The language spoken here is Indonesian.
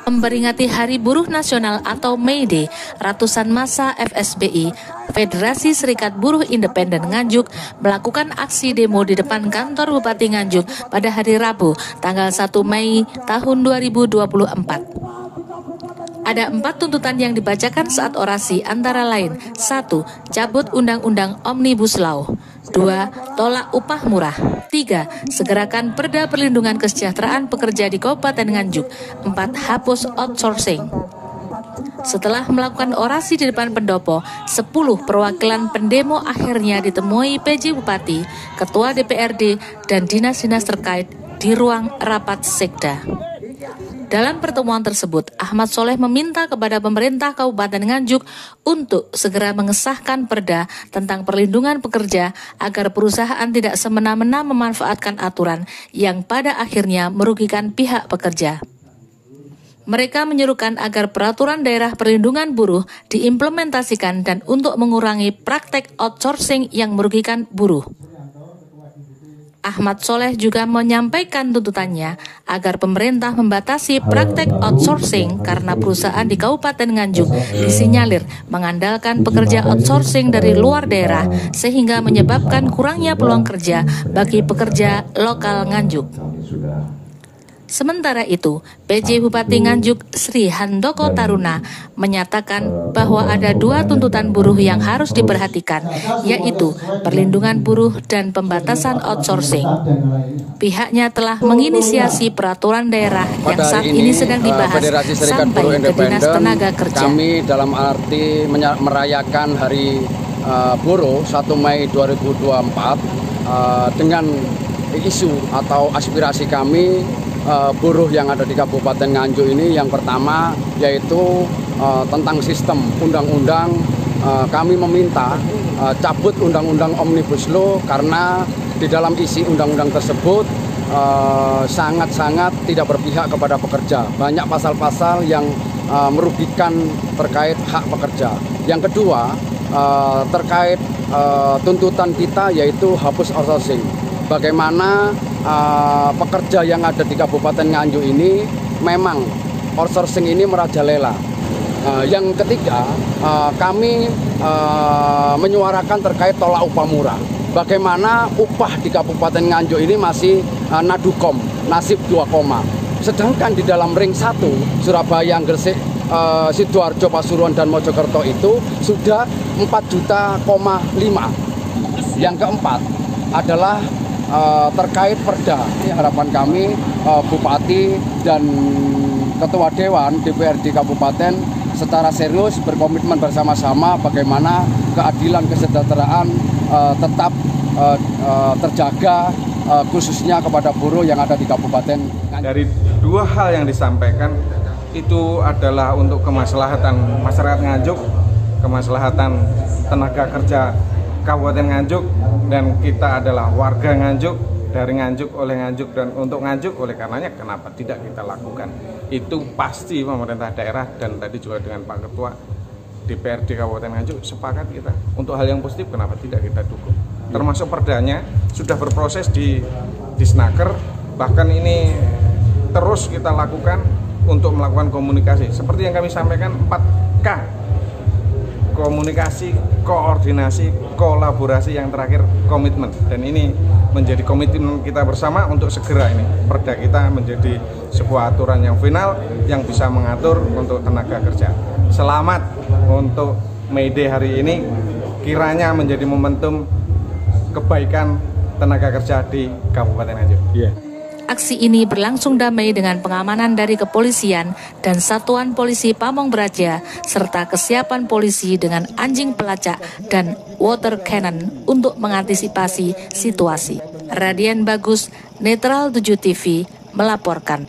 Memperingati Hari Buruh Nasional atau May Day, ratusan massa FSBI, Federasi Serikat Buruh Independen Nganjuk, melakukan aksi demo di depan kantor Bupati Nganjuk pada hari Rabu, tanggal 1 Mei tahun 2024. Ada 4 tuntutan yang dibacakan saat orasi, antara lain 1. Cabut Undang-Undang Omnibus Law. 2. Tolak upah murah. 3. Segerakan Perda Perlindungan Kesejahteraan Pekerja di Kabupaten Nganjuk. 4. Hapus outsourcing. Setelah melakukan orasi di depan pendopo, 10 perwakilan pendemo akhirnya ditemui PJ Bupati, Ketua DPRD, dan dinas-dinas terkait di ruang rapat Sekda. Dalam pertemuan tersebut, Ahmad Soleh meminta kepada pemerintah Kabupaten Nganjuk untuk segera mengesahkan perda tentang perlindungan pekerja agar perusahaan tidak semena-mena memanfaatkan aturan yang pada akhirnya merugikan pihak pekerja. Mereka menyerukan agar peraturan daerah perlindungan buruh diimplementasikan dan untuk mengurangi praktek outsourcing yang merugikan buruh. Ahmad Soleh juga menyampaikan tuntutannya agar pemerintah membatasi praktek outsourcing karena perusahaan di Kabupaten Nganjuk disinyalir mengandalkan pekerja outsourcing dari luar daerah sehingga menyebabkan kurangnya peluang kerja bagi pekerja lokal Nganjuk. Sementara itu, PJ Bupati Nganjuk Sri Handoko Taruna menyatakan bahwa ada 2 tuntutan buruh yang harus diperhatikan, yaitu perlindungan buruh dan pembatasan outsourcing. Pihaknya telah menginisiasi peraturan daerah yang saat ini sedang dibahas sampai ke Dinas Tenaga Kerja. Kami dalam arti merayakan Hari Buruh 1 Mei 2024 dengan isu atau aspirasi kami buruh yang ada di Kabupaten Nganjuk ini. Yang pertama yaitu tentang sistem undang-undang. Kami meminta cabut Undang-Undang Omnibus Law karena di dalam isi undang-undang tersebut sangat-sangat tidak berpihak kepada pekerja. Banyak pasal-pasal yang merugikan terkait hak pekerja. Yang kedua terkait tuntutan kita yaitu hapus outsourcing. Bagaimana pekerja yang ada di Kabupaten Nganjuk ini memang outsourcing ini merajalela. Yang ketiga, kami menyuarakan terkait tolak upah murah. Bagaimana upah di Kabupaten Nganjuk ini masih nadukom, nasib 2 koma. Sedangkan di dalam ring 1, Surabaya, Gresik, Sidoarjo, Pasuruan, dan Mojokerto itu sudah 4,5 juta. Yang keempat adalah terkait perda. Harapan kami Bupati dan Ketua Dewan DPRD Kabupaten secara serius berkomitmen bersama-sama bagaimana keadilan kesejahteraan tetap terjaga khususnya kepada buruh yang ada di Kabupaten. Dari 2 hal yang disampaikan itu adalah untuk kemaslahatan masyarakat Nganjuk, kemaslahatan tenaga kerja Kabupaten Nganjuk, dan kita adalah warga Nganjuk, dari Nganjuk, oleh Nganjuk, dan untuk Nganjuk. Oleh karenanya kenapa tidak kita lakukan? Itu pasti pemerintah daerah dan tadi juga dengan Pak Ketua DPRD Kabupaten Nganjuk sepakat kita. Untuk hal yang positif kenapa tidak kita dukung? Termasuk perdanya sudah berproses di Disnaker, bahkan ini terus kita lakukan untuk melakukan komunikasi. Seperti yang kami sampaikan 4K. Komunikasi, koordinasi, kolaborasi, yang terakhir komitmen. Dan ini menjadi komitmen kita bersama untuk segera ini perda kita menjadi sebuah aturan yang final yang bisa mengatur untuk tenaga kerja. Selamat untuk May Day hari ini, kiranya menjadi momentum kebaikan tenaga kerja di Kabupaten Nganjuk. Aksi ini berlangsung damai dengan pengamanan dari kepolisian dan Satuan Polisi Pamong Braja serta kesiapan polisi dengan anjing pelacak dan water cannon untuk mengantisipasi situasi. Radian Bagus, Netral 7 TV melaporkan.